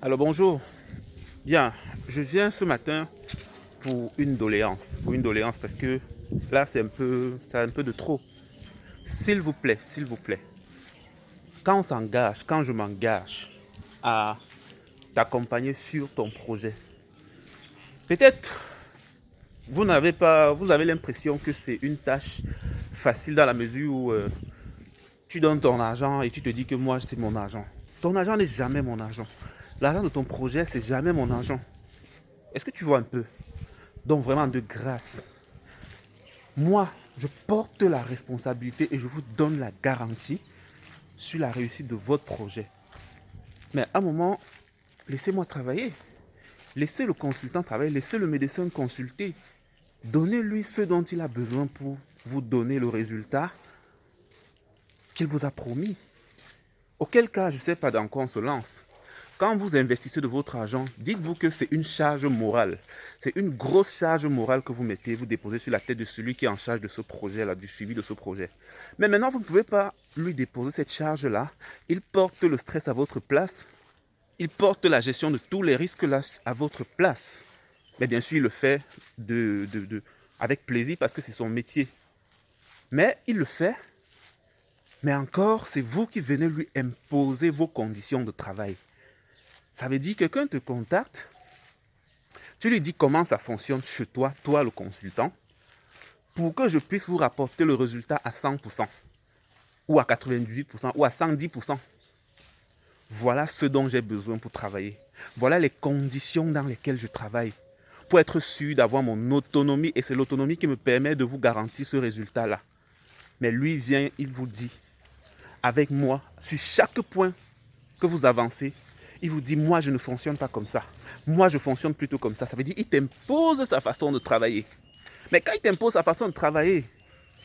Alors bonjour, bien, je viens ce matin pour une doléance. Parce que là c'est un peu de trop. S'il vous plaît, quand je m'engage à t'accompagner sur ton projet, peut-être vous avez l'impression que c'est une tâche facile dans la mesure où tu donnes ton argent et tu te dis que moi c'est mon argent. Ton argent n'est jamais mon argent. L'argent de ton projet c'est jamais mon argent. Est-ce que tu vois un peu? Donc vraiment de grâce, moi, je porte la responsabilité et je vous donne la garantie sur la réussite de votre projet. Mais à un moment, laissez-moi travailler. Laissez le consultant travailler, laissez le médecin consulter. Donnez-lui ce dont il a besoin pour vous donner le résultat qu'il vous a promis. Auquel cas, je ne sais pas dans quoi on se lance. Quand vous investissez de votre argent, dites-vous que c'est une charge morale. C'est une grosse charge morale que vous déposez sur la tête de celui qui est en charge de ce projet-là, du suivi de ce projet. Mais maintenant, vous ne pouvez pas lui déposer cette charge-là. Il porte le stress à votre place. Il porte la gestion de tous les risques là à votre place. Mais bien sûr, il le fait avec plaisir parce que c'est son métier. Mais il le fait. Mais encore, c'est vous qui venez lui imposer vos conditions de travail. Ça veut dire que quelqu'un te contacte, tu lui dis comment ça fonctionne chez toi, toi le consultant, pour que je puisse vous rapporter le résultat à 100%, ou à 98%, ou à 110%. Voilà ce dont j'ai besoin pour travailler. Voilà les conditions dans lesquelles je travaille, pour être sûr d'avoir mon autonomie, et c'est l'autonomie qui me permet de vous garantir ce résultat-là. Mais lui vient, il vous dit, avec moi, sur chaque point que vous avancez, il vous dit, moi, je ne fonctionne pas comme ça. Moi, je fonctionne plutôt comme ça. Ça veut dire qu'il t'impose sa façon de travailler. Mais quand il t'impose sa façon de travailler,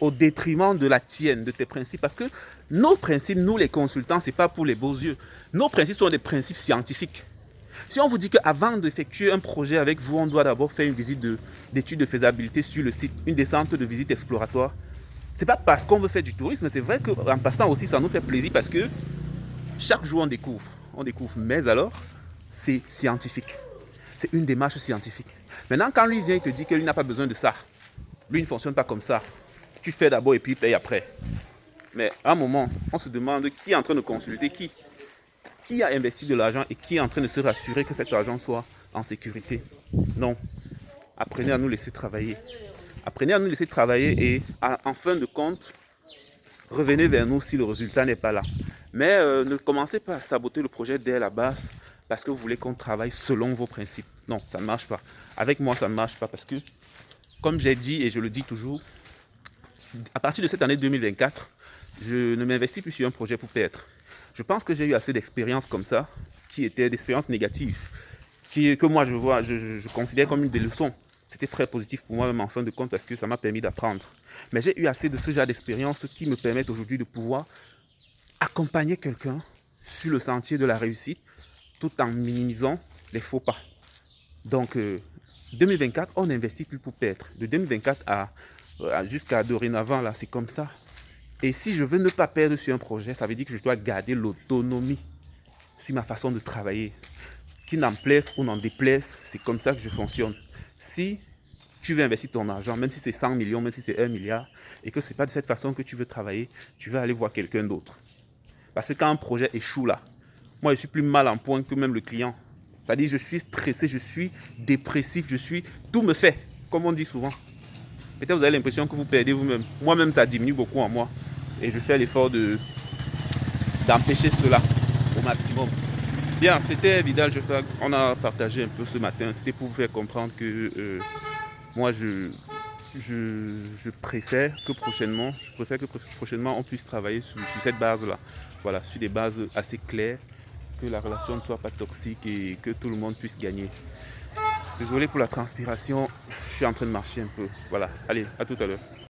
au détriment de la tienne, de tes principes, parce que nos principes, nous les consultants, ce n'est pas pour les beaux yeux. Nos principes sont des principes scientifiques. Si on vous dit qu'avant d'effectuer un projet avec vous, on doit d'abord faire une visite d'étude de faisabilité sur le site, une descente de visite exploratoire, ce n'est pas parce qu'on veut faire du tourisme, c'est vrai qu'en passant aussi, ça nous fait plaisir parce que chaque jour on découvre. Mais alors, c'est scientifique. C'est une démarche scientifique. Maintenant, quand lui vient, il te dit qu'il n'a pas besoin de ça. Lui ne fonctionne pas comme ça. Tu fais d'abord et puis il paye après. Mais à un moment, on se demande qui est en train de consulter qui. Qui a investi de l'argent et qui est en train de se rassurer que cet argent soit en sécurité. Non. Apprenez à nous laisser travailler. Apprenez à nous laisser travailler et en fin de compte, revenez vers nous si le résultat n'est pas là. Mais ne commencez pas à saboter le projet dès la base parce que vous voulez qu'on travaille selon vos principes. Non, ça ne marche pas. Avec moi, ça ne marche pas parce que, comme j'ai dit et je le dis toujours, à partir de cette année 2024, je ne m'investis plus sur un projet pour perdre. Je pense que j'ai eu assez d'expériences comme ça, qui étaient d'expériences négatives, que moi je considère comme une des leçons. C'était très positif pour moi-même en fin de compte parce que ça m'a permis d'apprendre. Mais j'ai eu assez de ce genre d'expériences qui me permettent aujourd'hui de pouvoir accompagner quelqu'un sur le sentier de la réussite tout en minimisant les faux pas. Donc, 2024, on n'investit plus pour perdre. De 2024 jusqu'à dorénavant, là, c'est comme ça. Et si je veux ne pas perdre sur un projet, ça veut dire que je dois garder l'autonomie sur ma façon de travailler. Qu'il n'en plaise ou n'en déplaise, c'est comme ça que je fonctionne. Si tu veux investir ton argent, même si c'est 100 millions, même si c'est 1 milliard, et que ce n'est pas de cette façon que tu veux travailler, tu vas aller voir quelqu'un d'autre. Parce que quand un projet échoue là, moi je suis plus mal en point que même le client. C'est-à-dire je suis stressé, je suis dépressif, tout me fait, comme on dit souvent. Peut-être vous avez l'impression que vous perdez vous-même. Moi-même ça diminue beaucoup en moi. Et je fais l'effort d'empêcher cela au maximum. Bien, c'était Vidal Jefag. On a partagé un peu ce matin. C'était pour vous faire comprendre que moi je préfère que prochainement, on puisse travailler sur cette base-là. Voilà, sur des bases assez claires, que la relation ne soit pas toxique et que tout le monde puisse gagner. Désolé pour la transpiration, je suis en train de marcher un peu. Voilà, allez, à tout à l'heure.